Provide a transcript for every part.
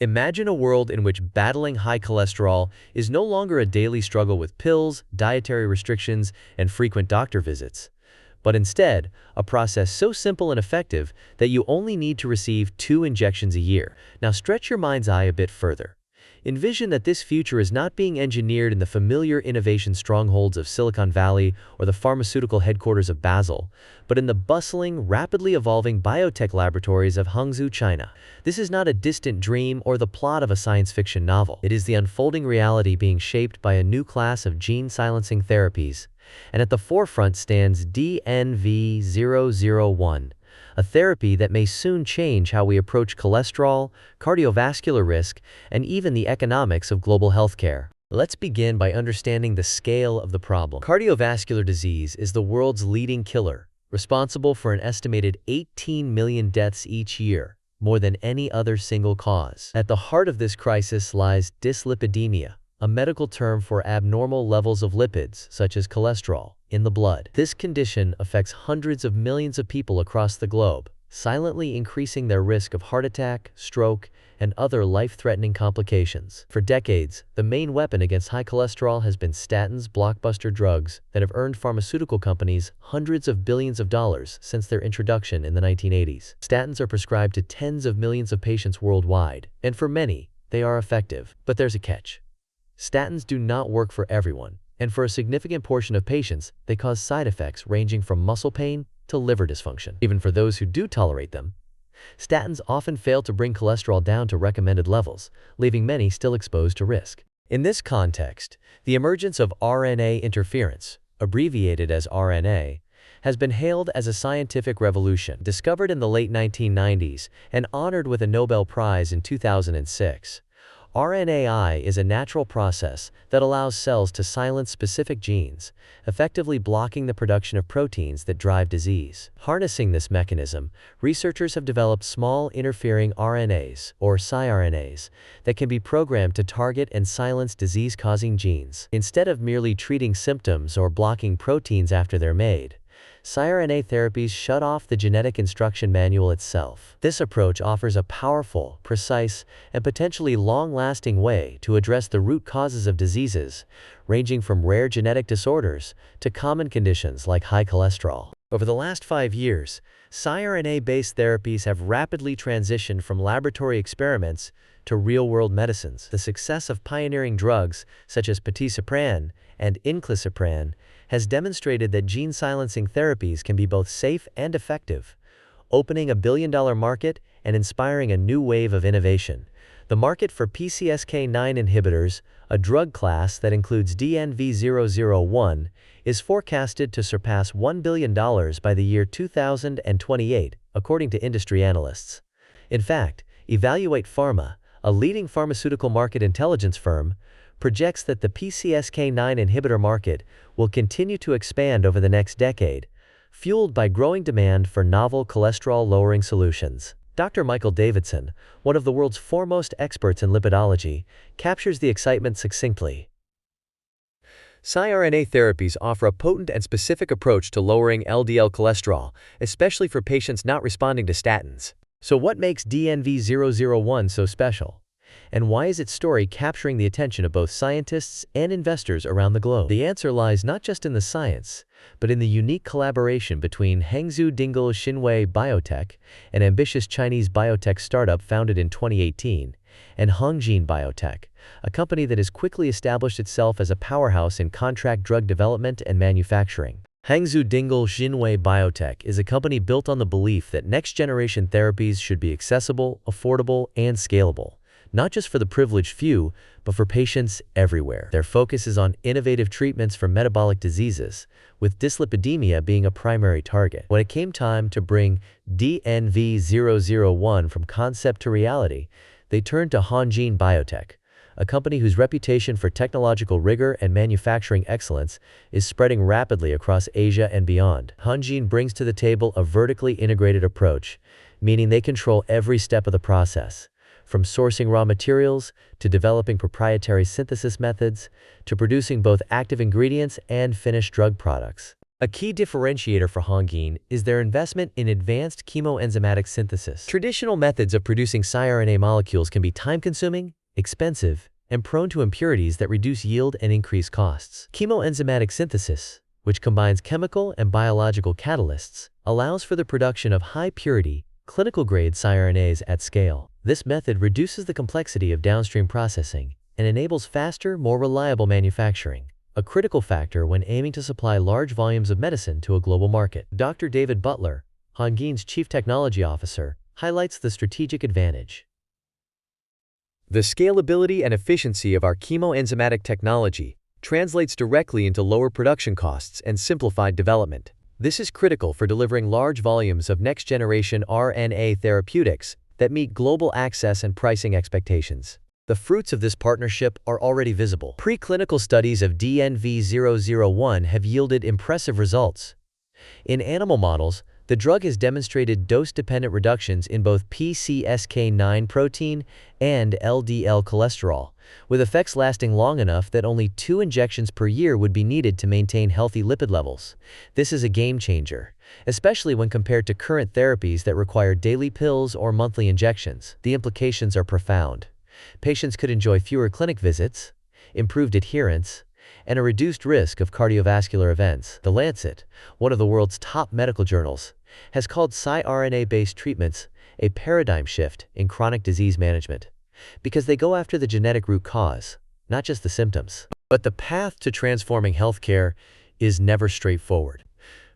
Imagine a world in which battling high cholesterol is no longer a daily struggle with pills, dietary restrictions, and frequent doctor visits, but instead, a process so simple and effective that you only need to receive 2 injections a year. Now stretch your mind's eye a bit further. Envision that this future is not being engineered in the familiar innovation strongholds of Silicon Valley or the pharmaceutical headquarters of Basel, but in the bustling, rapidly evolving biotech laboratories of Hangzhou, China. This is not a distant dream or the plot of a science fiction novel. It is the unfolding reality being shaped by a new class of gene-silencing therapies, and at the forefront stands DNV001. A therapy that may soon change how we approach cholesterol, cardiovascular risk, and even the economics of global healthcare. Let's begin by understanding the scale of the problem. Cardiovascular disease is the world's leading killer, responsible for an estimated 18 million deaths each year, more than any other single cause. At the heart of this crisis lies dyslipidemia, a medical term for abnormal levels of lipids, such as cholesterol, in the blood. This condition affects hundreds of millions of people across the globe, silently increasing their risk of heart attack, stroke, and other life-threatening complications. For decades, the main weapon against high cholesterol has been statins, blockbuster drugs that have earned pharmaceutical companies hundreds of billions of dollars since their introduction in the 1980s. Statins are prescribed to tens of millions of patients worldwide, and for many, they are effective. But there's a catch. Statins do not work for everyone, and for a significant portion of patients, they cause side effects ranging from muscle pain to liver dysfunction. Even for those who do tolerate them, statins often fail to bring cholesterol down to recommended levels, leaving many still exposed to risk. In this context, the emergence of RNA interference, abbreviated as RNA, has been hailed as a scientific revolution. Discovered in the late 1990s and honored with a Nobel Prize in 2006. RNAi is a natural process that allows cells to silence specific genes, effectively blocking the production of proteins that drive disease. Harnessing this mechanism, researchers have developed small interfering RNAs, or siRNAs, that can be programmed to target and silence disease-causing genes. Instead of merely treating symptoms or blocking proteins after they're made, siRNA therapies shut off the genetic instruction manual itself. This approach offers a powerful, precise, and potentially long-lasting way to address the root causes of diseases, ranging from rare genetic disorders to common conditions like high cholesterol. Over the last 5 years, siRNA-based therapies have rapidly transitioned from laboratory experiments to real-world medicines. The success of pioneering drugs such as patisiran and inclisiran has demonstrated that gene-silencing therapies can be both safe and effective, opening a billion-dollar market and inspiring a new wave of innovation. The market for PCSK9 inhibitors, a drug class that includes DNV001, is forecasted to surpass $1 billion by the year 2028, according to industry analysts. In fact, Evaluate Pharma, a leading pharmaceutical market intelligence firm, projects that the PCSK9 inhibitor market will continue to expand over the next decade, fueled by growing demand for novel cholesterol-lowering solutions. Dr. Michael Davidson, one of the world's foremost experts in lipidology, captures the excitement succinctly. siRNA therapies offer a potent and specific approach to lowering LDL cholesterol, especially for patients not responding to statins. So what makes DNV001 so special? And why is its story capturing the attention of both scientists and investors around the globe? The answer lies not just in the science, but in the unique collaboration between Hangzhou Dingle Xinwei Biotech, an ambitious Chinese biotech startup founded in 2018, and Hongene Biotech, a company that has quickly established itself as a powerhouse in contract drug development and manufacturing. Hangzhou Dingle Xinwei Biotech is a company built on the belief that next-generation therapies should be accessible, affordable, and scalable, not just for the privileged few, but for patients everywhere. Their focus is on innovative treatments for metabolic diseases, with dyslipidemia being a primary target. When it came time to bring DNV001 from concept to reality, they turned to Hongene Biotech, a company whose reputation for technological rigor and manufacturing excellence is spreading rapidly across Asia and beyond. Hongene brings to the table a vertically integrated approach, meaning they control every step of the process, from sourcing raw materials to developing proprietary synthesis methods to producing both active ingredients and finished drug products. A key differentiator for Hongene is their investment in advanced chemoenzymatic synthesis. Traditional methods of producing siRNA molecules can be time-consuming, expensive, and prone to impurities that reduce yield and increase costs. Chemoenzymatic synthesis, which combines chemical and biological catalysts, allows for the production of high-purity, clinical-grade siRNAs at scale. This method reduces the complexity of downstream processing and enables faster, more reliable manufacturing, a critical factor when aiming to supply large volumes of medicine to a global market. Dr. David Butler, Hongene's Chief Technology Officer, highlights the strategic advantage. The scalability and efficiency of our chemoenzymatic technology translates directly into lower production costs and simplified development. This is critical for delivering large volumes of next-generation RNA therapeutics that meet global access and pricing expectations. The fruits of this partnership are already visible. Preclinical studies of DNV-001 have yielded impressive results. In animal models, the drug has demonstrated dose-dependent reductions in both PCSK9 protein and LDL cholesterol, with effects lasting long enough that only 2 injections per year would be needed to maintain healthy lipid levels. This is a game-changer, especially when compared to current therapies that require daily pills or monthly injections. The implications are profound. Patients could enjoy fewer clinic visits, improved adherence, and a reduced risk of cardiovascular events. The Lancet, one of the world's top medical journals, has called siRNA-based treatments a paradigm shift in chronic disease management, because they go after the genetic root cause, not just the symptoms. But the path to transforming healthcare is never straightforward.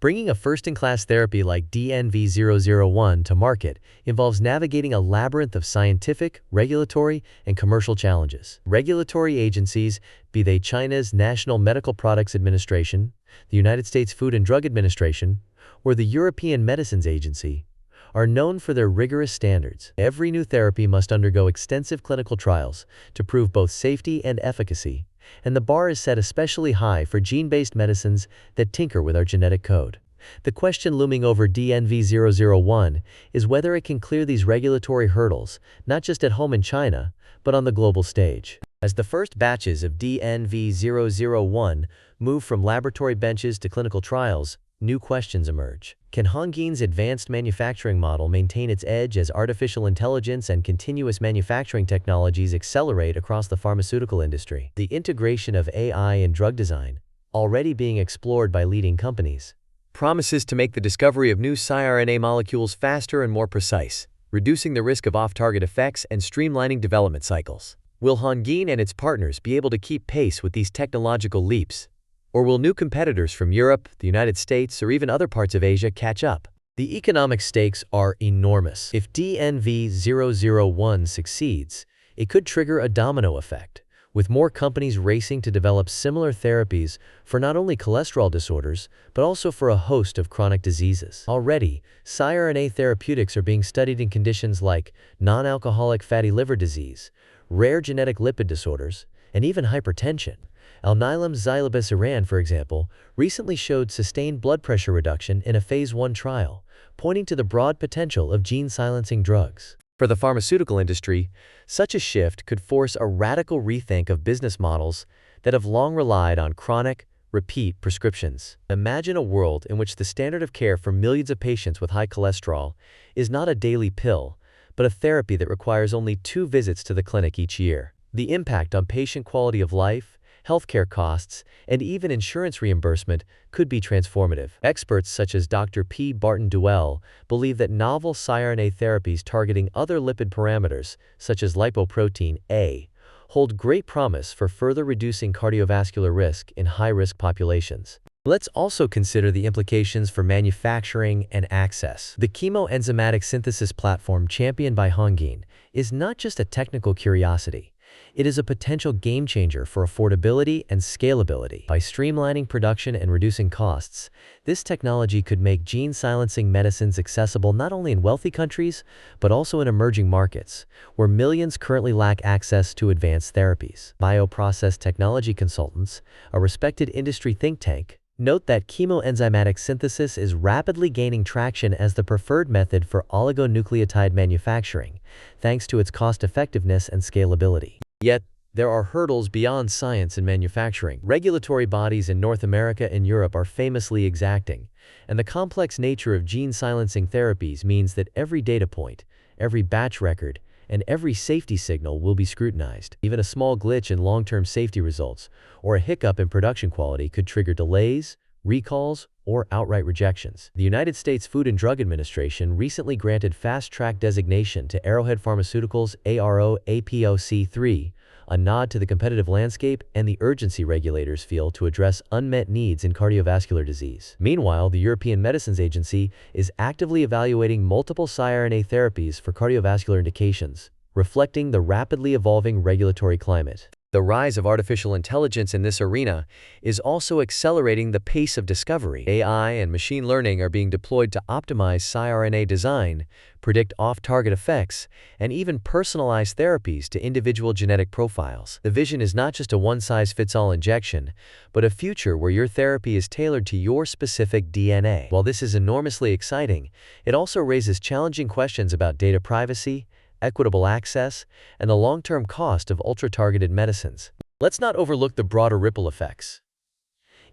Bringing a first-in-class therapy like DNV-001 to market involves navigating a labyrinth of scientific, regulatory, and commercial challenges. Regulatory agencies, be they China's National Medical Products Administration, the United States Food and Drug Administration, or the European Medicines Agency, are known for their rigorous standards. Every new therapy must undergo extensive clinical trials to prove both safety and efficacy, and the bar is set especially high for gene-based medicines that tinker with our genetic code. The question looming over DNV-001 is whether it can clear these regulatory hurdles, not just at home in China, but on the global stage. As the first batches of DNV-001 move from laboratory benches to clinical trials, new questions emerge. Can Hongene's advanced manufacturing model maintain its edge as artificial intelligence and continuous manufacturing technologies accelerate across the pharmaceutical industry? The integration of AI in drug design, already being explored by leading companies, promises to make the discovery of new siRNA molecules faster and more precise, reducing the risk of off-target effects and streamlining development cycles. Will Hongene and its partners be able to keep pace with these technological leaps? Or will new competitors from Europe, the United States, or even other parts of Asia catch up? The economic stakes are enormous. If DNV-001 succeeds, it could trigger a domino effect, with more companies racing to develop similar therapies for not only cholesterol disorders, but also for a host of chronic diseases. Already, siRNA therapeutics are being studied in conditions like non-alcoholic fatty liver disease, rare genetic lipid disorders, and even hypertension. Alnylam's zilebesiran, for example, recently showed sustained blood pressure reduction in a phase 1 trial, pointing to the broad potential of gene-silencing drugs. For the pharmaceutical industry, such a shift could force a radical rethink of business models that have long relied on chronic, repeat prescriptions. Imagine a world in which the standard of care for millions of patients with high cholesterol is not a daily pill, but a therapy that requires only 2 visits to the clinic each year. The impact on patient quality of life, healthcare costs, and even insurance reimbursement could be transformative. Experts such as Dr. P. Barton Duell believe that novel siRNA therapies targeting other lipid parameters, such as lipoprotein A, hold great promise for further reducing cardiovascular risk in high-risk populations. Let's also consider the implications for manufacturing and access. The chemoenzymatic synthesis platform championed by Hongene is not just a technical curiosity. It is a potential game-changer for affordability and scalability. By streamlining production and reducing costs, this technology could make gene-silencing medicines accessible not only in wealthy countries, but also in emerging markets, where millions currently lack access to advanced therapies. Bioprocess Technology Consultants, a respected industry think tank, note that chemoenzymatic synthesis is rapidly gaining traction as the preferred method for oligonucleotide manufacturing, thanks to its cost-effectiveness and scalability. Yet, There are hurdles beyond science and manufacturing. Regulatory bodies in North America and Europe are famously exacting, and the complex nature of gene silencing therapies means that every data point, every batch record, and every safety signal will be scrutinized. Even a small glitch in long-term safety results or a hiccup in production quality could trigger delays, recalls, or outright rejections. The United States Food and Drug Administration recently granted fast-track designation to Arrowhead Pharmaceuticals' ARO-APOC3, a nod to the competitive landscape and the urgency regulators feel to address unmet needs in cardiovascular disease. Meanwhile, the European Medicines Agency is actively evaluating multiple siRNA therapies for cardiovascular indications, reflecting the rapidly evolving regulatory climate. The rise of artificial intelligence in this arena is also accelerating the pace of discovery. AI and machine learning are being deployed to optimize siRNA design, predict off-target effects, and even personalize therapies to individual genetic profiles. The vision is not just a one-size-fits-all injection, but a future where your therapy is tailored to your specific DNA. While this is enormously exciting, it also raises challenging questions about data privacy, equitable access, and the long-term cost of ultra-targeted medicines. Let's not overlook the broader ripple effects.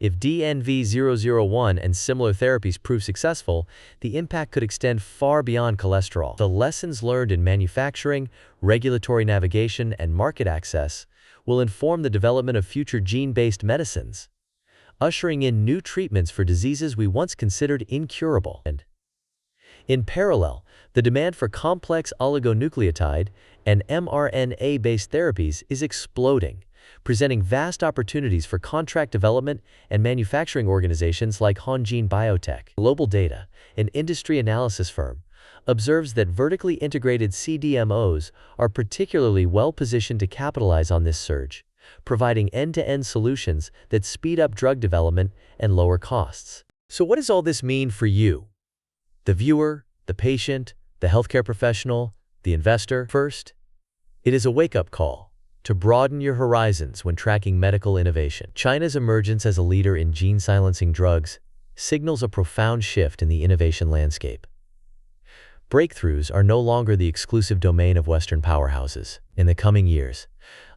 If DNV001 and similar therapies prove successful, the impact could extend far beyond cholesterol. The lessons learned in manufacturing, regulatory navigation, and market access will inform the development of future gene-based medicines, ushering in new treatments for diseases we once considered incurable. And in parallel, the demand for complex oligonucleotide and mRNA-based therapies is exploding, presenting vast opportunities for contract development and manufacturing organizations like Hongene Biotech. Global Data, an industry analysis firm, observes that vertically integrated CDMOs are particularly well-positioned to capitalize on this surge, providing end-to-end solutions that speed up drug development and lower costs. So what does all this mean for you, the viewer, the patient, the healthcare professional, the investor? First, it is a wake-up call to broaden your horizons when tracking medical innovation. China's emergence as a leader in gene-silencing drugs signals a profound shift in the innovation landscape. Breakthroughs are no longer the exclusive domain of Western powerhouses. In the coming years,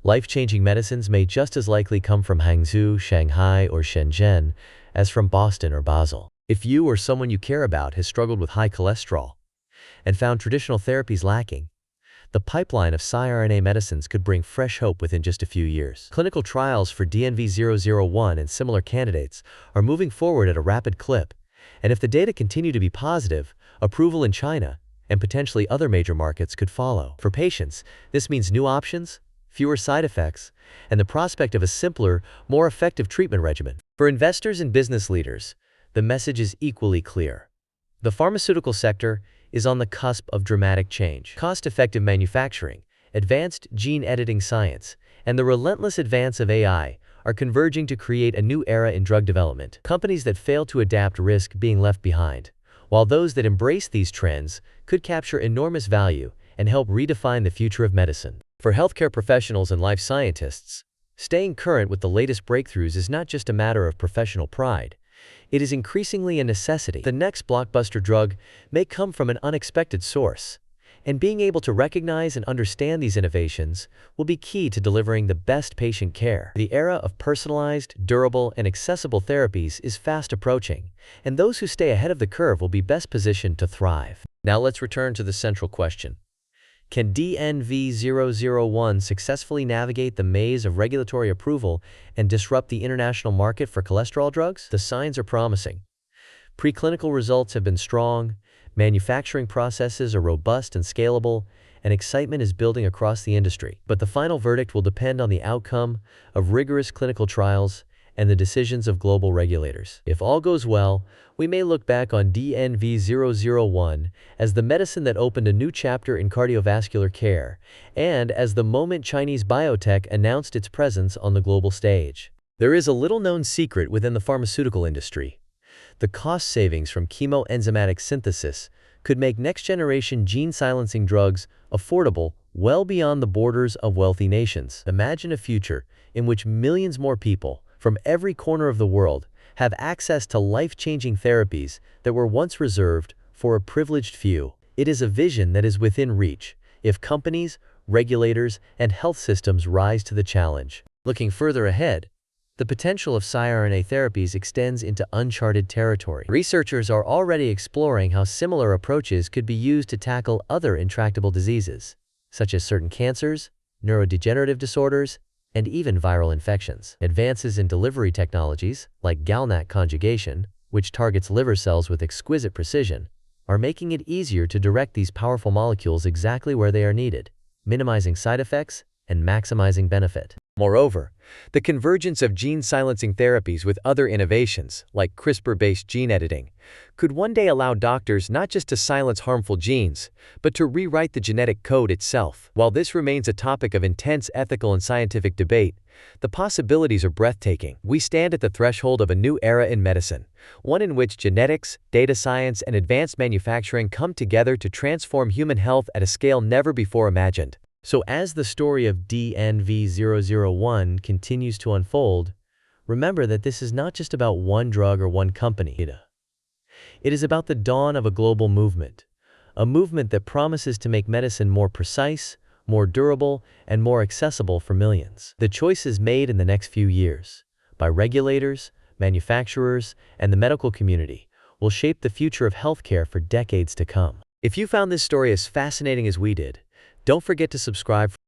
life-changing medicines may just as likely come from Hangzhou, Shanghai, or Shenzhen as from Boston or Basel. If you or someone you care about has struggled with high cholesterol and found traditional therapies lacking, the pipeline of siRNA medicines could bring fresh hope within just a few years. Clinical trials for DNV001 and similar candidates are moving forward at a rapid clip, and if the data continue to be positive, approval in China and potentially other major markets could follow. For patients, this means new options, fewer side effects, and the prospect of a simpler, more effective treatment regimen. For investors and business leaders, the message is equally clear. The pharmaceutical sector is on the cusp of dramatic change. Cost-effective manufacturing, advanced gene editing science, and the relentless advance of AI are converging to create a new era in drug development. Companies that fail to adapt risk being left behind, while those that embrace these trends could capture enormous value and help redefine the future of medicine. For healthcare professionals and life scientists, staying current with the latest breakthroughs is not just a matter of professional pride. It is increasingly a necessity. The next blockbuster drug may come from an unexpected source, and being able to recognize and understand these innovations will be key to delivering the best patient care. The era of personalized, durable, and accessible therapies is fast approaching, and those who stay ahead of the curve will be best positioned to thrive. Now let's return to the central question. Can DNV001 successfully navigate the maze of regulatory approval and disrupt the international market for cholesterol drugs? The signs are promising. Preclinical results have been strong, manufacturing processes are robust and scalable, and excitement is building across the industry. But the final verdict will depend on the outcome of rigorous clinical trials and the decisions of global regulators. If all goes well, we may look back on DNV001 as the medicine that opened a new chapter in cardiovascular care, and as the moment Chinese biotech announced its presence on the global stage. There is a little-known secret within the pharmaceutical industry. The cost savings from chemoenzymatic synthesis could make next-generation gene-silencing drugs affordable well beyond the borders of wealthy nations. Imagine a future in which millions more people from every corner of the world have access to life-changing therapies that were once reserved for a privileged few. It is a vision that is within reach if companies, regulators, and health systems rise to the challenge. Looking further ahead, the potential of siRNA therapies extends into uncharted territory. Researchers are already exploring how similar approaches could be used to tackle other intractable diseases, such as certain cancers, neurodegenerative disorders, and even viral infections. Advances in delivery technologies, like GalNAc conjugation, which targets liver cells with exquisite precision, are making it easier to direct these powerful molecules exactly where they are needed, minimizing side effects and maximizing benefit. Moreover, the convergence of gene-silencing therapies with other innovations, like CRISPR-based gene editing, could one day allow doctors not just to silence harmful genes, but to rewrite the genetic code itself. While this remains a topic of intense ethical and scientific debate, the possibilities are breathtaking. We stand at the threshold of a new era in medicine, one in which genetics, data science, and advanced manufacturing come together to transform human health at a scale never before imagined. So as the story of DNV001 continues to unfold, remember that this is not just about one drug or one company. It is about the dawn of a global movement, a movement that promises to make medicine more precise, more durable, and more accessible for millions. The choices made in the next few years, by regulators, manufacturers, and the medical community, will shape the future of healthcare for decades to come. If you found this story as fascinating as we did, don't forget to subscribe.